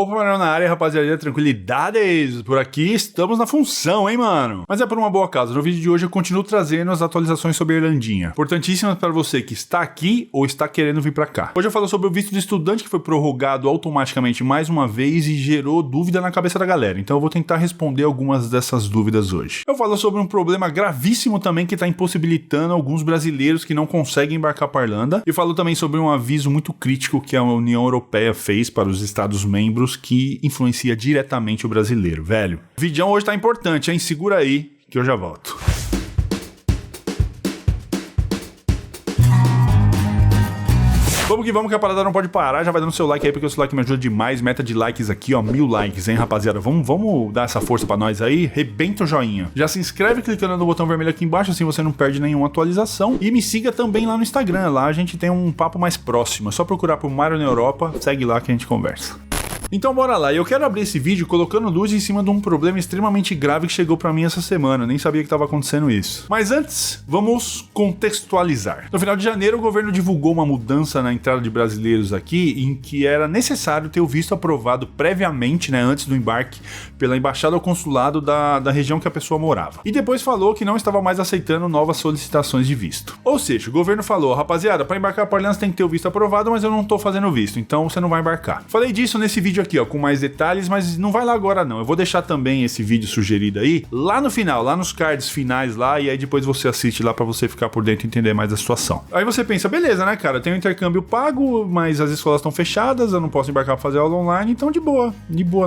Opa, Manuel na área, rapaziada, tranquilidades, por aqui estamos na função, hein, mano? Mas é por uma boa causa, no vídeo de hoje eu continuo trazendo as atualizações sobre a Irlandinha, importantíssimas para você que está aqui ou está querendo vir para cá. Hoje eu falo sobre o visto de estudante que foi prorrogado automaticamente mais uma vez e gerou dúvida na cabeça da galera, então eu vou tentar responder algumas dessas dúvidas hoje. Eu falo sobre um problema gravíssimo também que está impossibilitando alguns brasileiros que não conseguem embarcar para a Irlanda, e falo também sobre um aviso muito crítico que a União Europeia fez para os Estados-membros que influencia diretamente o brasileiro, velho. O vídeo hoje tá importante, hein? Segura aí que eu já volto. Vamos que a parada não pode parar, já vai dando seu like aí porque o seu like me ajuda demais, meta de likes aqui, ó, 1000 likes, hein, rapaziada, vamos dar essa força pra nós aí, rebenta o joinha, já se inscreve clicando no botão vermelho aqui embaixo, assim você não perde nenhuma atualização, e me siga também lá no Instagram, lá a gente tem um papo mais próximo, é só procurar por Mário na Europa, segue lá que a gente conversa. Então bora lá, eu quero abrir esse vídeo colocando luz em cima de um problema extremamente grave que chegou pra mim essa semana, eu nem sabia que estava acontecendo isso. Mas antes, vamos contextualizar. No final de janeiro, o governo divulgou uma mudança na entrada de brasileiros aqui, em que era necessário ter o visto aprovado previamente, né, antes do embarque, pela embaixada ou consulado da região que a pessoa morava. E depois falou que não estava mais aceitando novas solicitações de visto. Ou seja, o governo falou, rapaziada, para embarcar para a Irlanda tem que ter o visto aprovado, mas eu não tô fazendo visto, então você não vai embarcar. Falei disso nesse vídeo aqui, ó, com mais detalhes, mas não vai lá agora não. Eu vou deixar também esse vídeo sugerido aí, lá no final, lá nos cards finais lá, e aí depois você assiste lá pra você ficar por dentro e entender mais a situação. Aí você pensa, beleza, né, cara? Tem um intercâmbio pago, mas as escolas estão fechadas, eu não posso embarcar pra fazer aula online, então de boa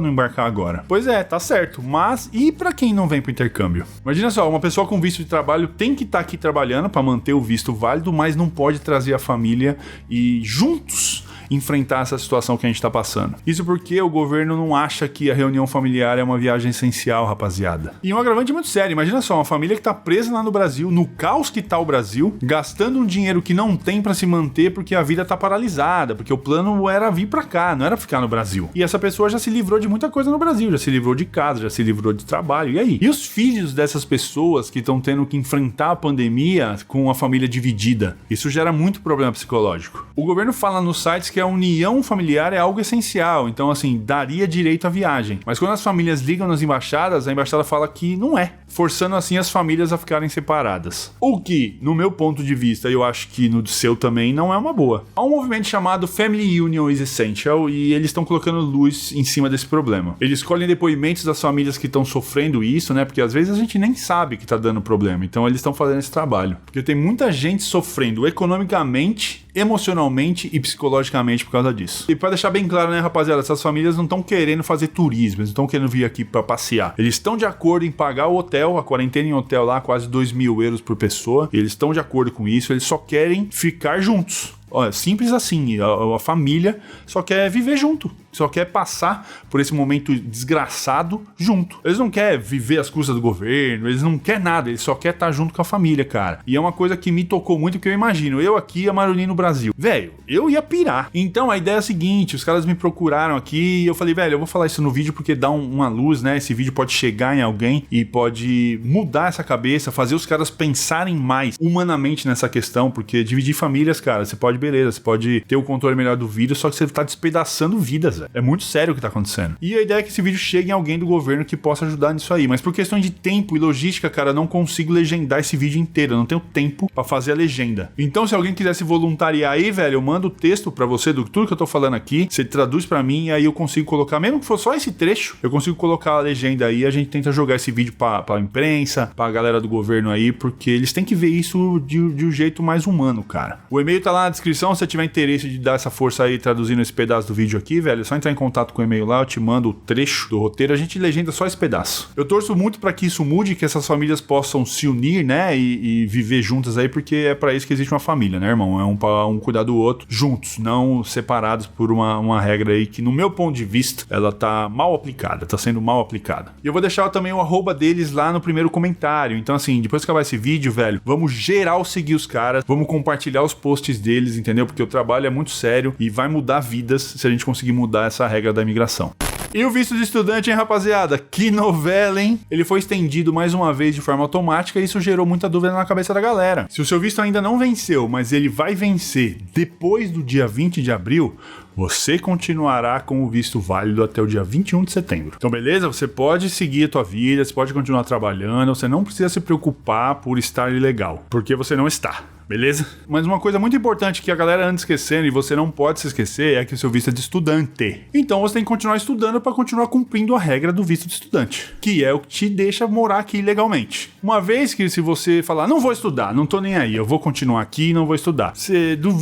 não embarcar agora. Pois é, tá certo, mas e pra quem não vem pro intercâmbio? Imagina só, uma pessoa com visto de trabalho tem que estar aqui trabalhando pra manter o visto válido, mas não pode trazer a família e juntos enfrentar essa situação que a gente tá passando. Isso porque o governo não acha que a reunião familiar é uma viagem essencial, rapaziada. E um agravante muito sério, imagina só, uma família que tá presa lá no Brasil, no caos que tá o Brasil, gastando um dinheiro que não tem pra se manter porque a vida tá paralisada, porque o plano era vir pra cá, não era ficar no Brasil. E essa pessoa já se livrou de muita coisa no Brasil, já se livrou de casa, já se livrou de trabalho, e aí? E os filhos dessas pessoas que estão tendo que enfrentar a pandemia com a família dividida? Isso gera muito problema psicológico. O governo fala nos sites que a união familiar é algo essencial, então assim, daria direito à viagem. Mas quando as famílias ligam nas embaixadas, a embaixada fala que não é, forçando assim as famílias a ficarem separadas. O que, no meu ponto de vista, eu acho que no seu também, não é uma boa. Há um movimento chamado Family Union is Essential e eles estão colocando luz em cima desse problema. Eles escolhem depoimentos das famílias que estão sofrendo isso, né, porque às vezes a gente nem sabe que tá dando problema, então eles estão fazendo esse trabalho. Porque tem muita gente sofrendo economicamente, emocionalmente e psicologicamente por causa disso. E pra deixar bem claro, né, rapaziada, essas famílias não estão querendo fazer turismo, eles não estão querendo vir aqui pra passear. Eles estão de acordo em pagar o hotel, a quarentena em hotel lá, quase 2.000 euros por pessoa. Eles estão de acordo com isso, eles só querem ficar juntos. Olha, simples assim, a família só quer viver junto, só quer passar por esse momento desgraçado junto. Eles não querem viver às custas do governo, eles não querem nada, eles só querem estar junto com a família, cara. E é uma coisa que me tocou muito, que eu imagino, eu aqui e a Marilyn no Brasil. Velho, eu ia pirar. Então a ideia é a seguinte, os caras me procuraram aqui e eu falei, velho, eu vou falar isso no vídeo porque dá uma luz, né? Esse vídeo pode chegar em alguém e pode mudar essa cabeça, fazer os caras pensarem mais humanamente nessa questão, porque dividir famílias, cara, você pode beleza, você pode ter o controle melhor do vídeo, só que você tá despedaçando vidas, velho. É muito sério o que tá acontecendo. E a ideia é que esse vídeo chegue em alguém do governo que possa ajudar nisso aí, mas por questão de tempo e logística, cara, eu não consigo legendar esse vídeo inteiro, eu não tenho tempo pra fazer a legenda. Então, se alguém quiser se voluntariar aí, velho, eu mando o texto pra você do tudo que eu tô falando aqui, você traduz pra mim e aí eu consigo colocar, mesmo que for só esse trecho, eu consigo colocar a legenda aí, a gente tenta jogar esse vídeo pra imprensa, pra galera do governo aí, porque eles têm que ver isso de um jeito mais humano, cara. O e-mail tá lá na descrição, se você tiver interesse de dar essa força aí traduzindo esse pedaço do vídeo aqui, velho, é só entrar em contato com o e-mail lá, eu te mando o trecho do roteiro, a gente legenda só esse pedaço. Eu torço muito pra que isso mude, que essas famílias possam se unir, né, e viver juntas aí, porque é pra isso que existe uma família, né, irmão? É um cuidar do outro, juntos, não separados por uma regra aí que, no meu ponto de vista, ela tá mal aplicada, tá sendo mal aplicada. E eu vou deixar também o arroba deles lá no primeiro comentário, então assim, depois que acabar esse vídeo, velho, vamos geral seguir os caras, vamos compartilhar os posts deles, entendeu? Porque o trabalho é muito sério e vai mudar vidas se a gente conseguir mudar essa regra da imigração. E o visto de estudante, hein, rapaziada? Que novela, hein? Ele foi estendido mais uma vez de forma automática e isso gerou muita dúvida na cabeça da galera. Se o seu visto ainda não venceu, mas ele vai vencer depois do dia 20 de abril, você continuará com o visto válido até o dia 21 de setembro. Então, beleza? Você pode seguir a tua vida, você pode continuar trabalhando, você não precisa se preocupar por estar ilegal, porque você não está. Beleza? Mas uma coisa muito importante que a galera anda esquecendo e você não pode se esquecer é que o seu visto é de estudante. Então você tem que continuar estudando para continuar cumprindo a regra do visto de estudante, que é o que te deixa morar aqui legalmente. Uma vez que se você falar, não vou estudar, não tô nem aí, eu vou continuar aqui e não vou estudar,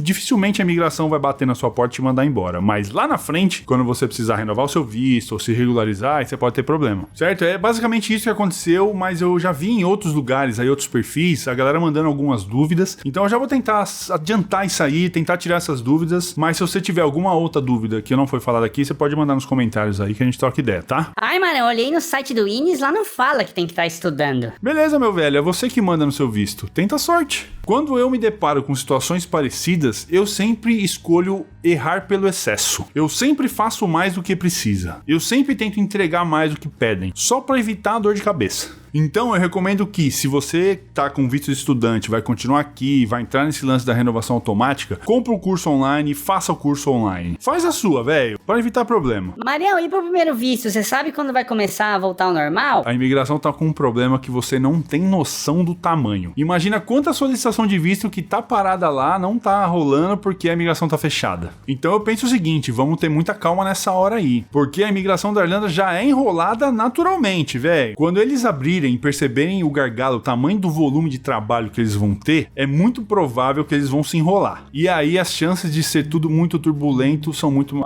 dificilmente a imigração vai bater na sua porta e te mandar embora. Mas lá na frente, quando você precisar renovar o seu visto ou se regularizar, aí você pode ter problema. Certo? É basicamente isso que aconteceu, mas eu já vi em outros lugares, aí outros perfis, a galera mandando algumas dúvidas. Então eu já vou tentar adiantar isso aí, tentar tirar essas dúvidas, mas se você tiver alguma outra dúvida que não foi falada aqui, você pode mandar nos comentários aí que a gente troca ideia, tá? Ai, mano, eu olhei no site do INES, lá não fala que tem que estar estudando. Beleza, meu velho, é você que manda no seu visto. Tenta a sorte. Quando eu me deparo com situações parecidas, eu sempre escolho errar pelo excesso. Eu sempre faço mais do que precisa. Eu sempre tento entregar mais do que pedem, só para evitar a dor de cabeça. Então eu recomendo que, se você tá com visto de estudante, vai continuar aqui, vai entrar nesse lance da renovação automática, compra um curso online e faça o curso online. Faz a sua, velho, para evitar problema. Marião, e pro primeiro visto, você sabe quando vai começar a voltar ao normal? A imigração tá com um problema que você não tem noção do tamanho. Imagina quanta solicitação de visto que tá parada lá, não tá rolando porque a imigração tá fechada. Então eu penso o seguinte, vamos ter muita calma nessa hora aí, porque a imigração da Irlanda já é enrolada naturalmente, velho. Quando eles abrirem e perceberem o gargalo, o tamanho do volume de trabalho que eles vão ter, é muito provável que eles vão se enrolar. E aí as chances de ser tudo muito turbulento são muito...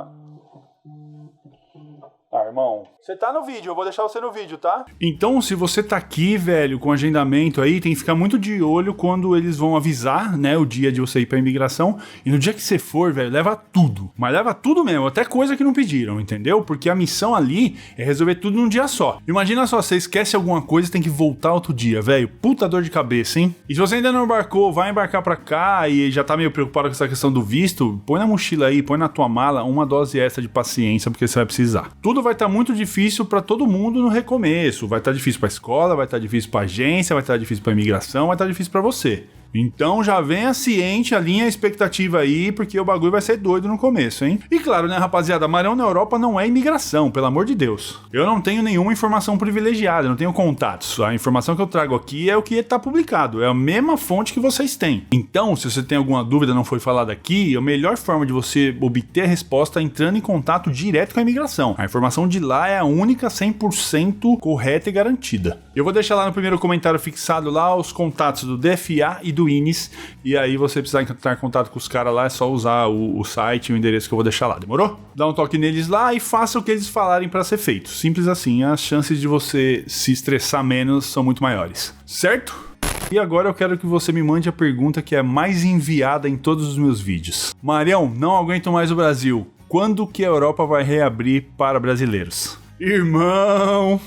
irmão, você tá no vídeo, eu vou deixar você no vídeo, tá? Então, se você tá aqui, velho, com agendamento aí, tem que ficar muito de olho quando eles vão avisar, né, o dia de você ir pra imigração. E no dia que você for, velho, leva tudo. Mas leva tudo mesmo, até coisa que não pediram, entendeu? Porque a missão ali é resolver tudo num dia só. Imagina só, você esquece alguma coisa e tem que voltar outro dia, velho. Puta dor de cabeça, hein? E se você ainda não embarcou, vai embarcar pra cá e já tá meio preocupado com essa questão do visto, põe na mochila aí, põe na tua mala uma dose extra de paciência, porque você vai precisar. Tudo vai estar muito difícil pra todo mundo no recomeço. Vai estar difícil pra escola, vai estar difícil pra agência, vai estar difícil pra imigração, vai estar difícil pra você. Então já venha ciente, alinha a expectativa aí, porque o bagulho vai ser doido no começo, hein? E claro, né, rapaziada, Marão na Europa não é imigração, pelo amor de Deus. Eu não tenho nenhuma informação privilegiada, não tenho contatos. A informação que eu trago aqui é o que está publicado, é a mesma fonte que vocês têm. Então, se você tem alguma dúvida, não foi falada aqui, a melhor forma de você obter a resposta é entrando em contato direto com a imigração. A informação de lá é a única 100% correta e garantida. Eu vou deixar lá no primeiro comentário fixado lá os contatos do DFA e do INES, e aí você precisar entrar em contato com os caras lá, é só usar o site e o endereço que eu vou deixar lá, demorou? Dá um toque neles lá e faça o que eles falarem para ser feito. Simples assim, as chances de você se estressar menos são muito maiores, certo? E agora eu quero que você me mande a pergunta que é mais enviada em todos os meus vídeos. Marião, não aguento mais o Brasil. Quando que a Europa vai reabrir para brasileiros? Irmão...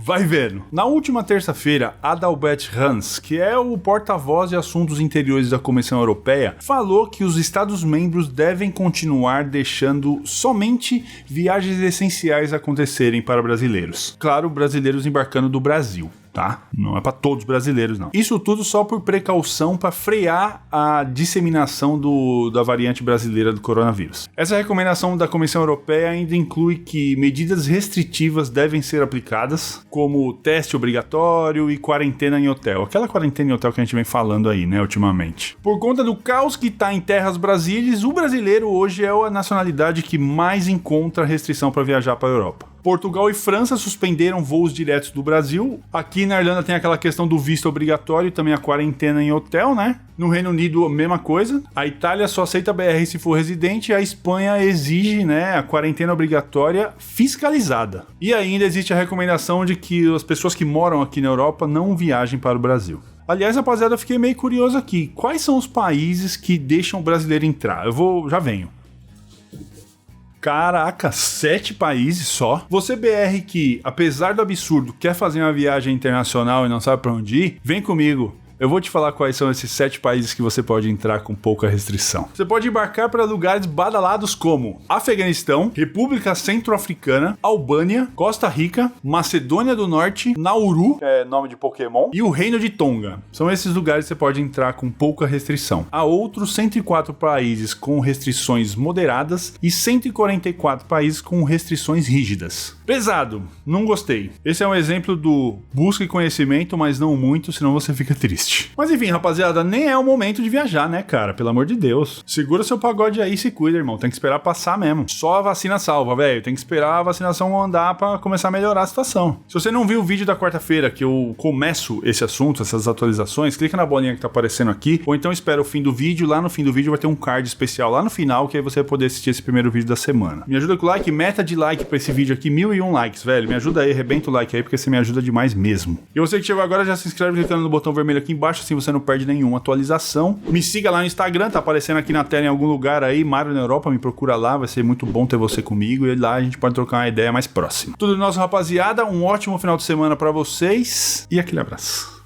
Vai vendo. Na última terça-feira, Adalbert Hans, que é o porta-voz de assuntos interiores da Comissão Europeia, falou que os Estados-membros devem continuar deixando somente viagens essenciais acontecerem para brasileiros. Claro, brasileiros embarcando do Brasil. Tá? Não é para todos os brasileiros, não. Isso tudo só por precaução para frear a disseminação da variante brasileira do coronavírus. Essa recomendação da Comissão Europeia ainda inclui que medidas restritivas devem ser aplicadas, como teste obrigatório e quarentena em hotel. Aquela quarentena em hotel que a gente vem falando aí, né, ultimamente. Por conta do caos que tá em terras brasílias, o brasileiro hoje é a nacionalidade que mais encontra restrição para viajar para a Europa. Portugal e França suspenderam voos diretos do Brasil. Aqui na Irlanda tem aquela questão do visto obrigatório e também a quarentena em hotel, né? No Reino Unido, a mesma coisa. A Itália só aceita BR se for residente e a Espanha exige, né, a quarentena obrigatória fiscalizada. E ainda existe a recomendação de que as pessoas que moram aqui na Europa não viajem para o Brasil. Aliás, rapaziada, eu fiquei meio curioso aqui. Quais são os países que deixam o brasileiro entrar? Já venho. Caraca, 7 países só? Você BR que, apesar do absurdo, quer fazer uma viagem internacional e não sabe pra onde ir? Vem comigo. Eu vou te falar quais são esses 7 países que você pode entrar com pouca restrição. Você pode embarcar para lugares badalados como Afeganistão, República Centro-Africana, Albânia, Costa Rica, Macedônia do Norte, Nauru, que é nome de Pokémon, e o Reino de Tonga. São esses lugares que você pode entrar com pouca restrição. Há outros 104 países com restrições moderadas e 144 países com restrições rígidas. Pesado, não gostei. Esse é um exemplo do busque conhecimento, mas não muito, senão você fica triste. Mas enfim, rapaziada, nem é o momento de viajar, né, cara? Pelo amor de Deus. Segura seu pagode aí e se cuida, irmão. Tem que esperar passar mesmo. Só a vacina salva, velho. Tem que esperar a vacinação andar pra começar a melhorar a situação. Se você não viu o vídeo da quarta-feira que eu começo esse assunto, essas atualizações, clica na bolinha que tá aparecendo aqui, ou então espera o fim do vídeo. Lá no fim do vídeo vai ter um card especial lá no final, que aí você vai poder assistir esse primeiro vídeo da semana. Me ajuda com o like, meta de like pra esse vídeo aqui, 1001 likes, velho. Me ajuda aí, arrebenta o like aí, porque você me ajuda demais mesmo. E você que chegou agora, já se inscreve clicando no botão vermelho aqui embaixo, assim você não perde nenhuma atualização. Me siga lá no Instagram, tá aparecendo aqui na tela em algum lugar aí, Mário na Europa, me procura lá, vai ser muito bom ter você comigo e lá a gente pode trocar uma ideia mais próxima. Tudo nosso, rapaziada, um ótimo final de semana pra vocês e aquele abraço.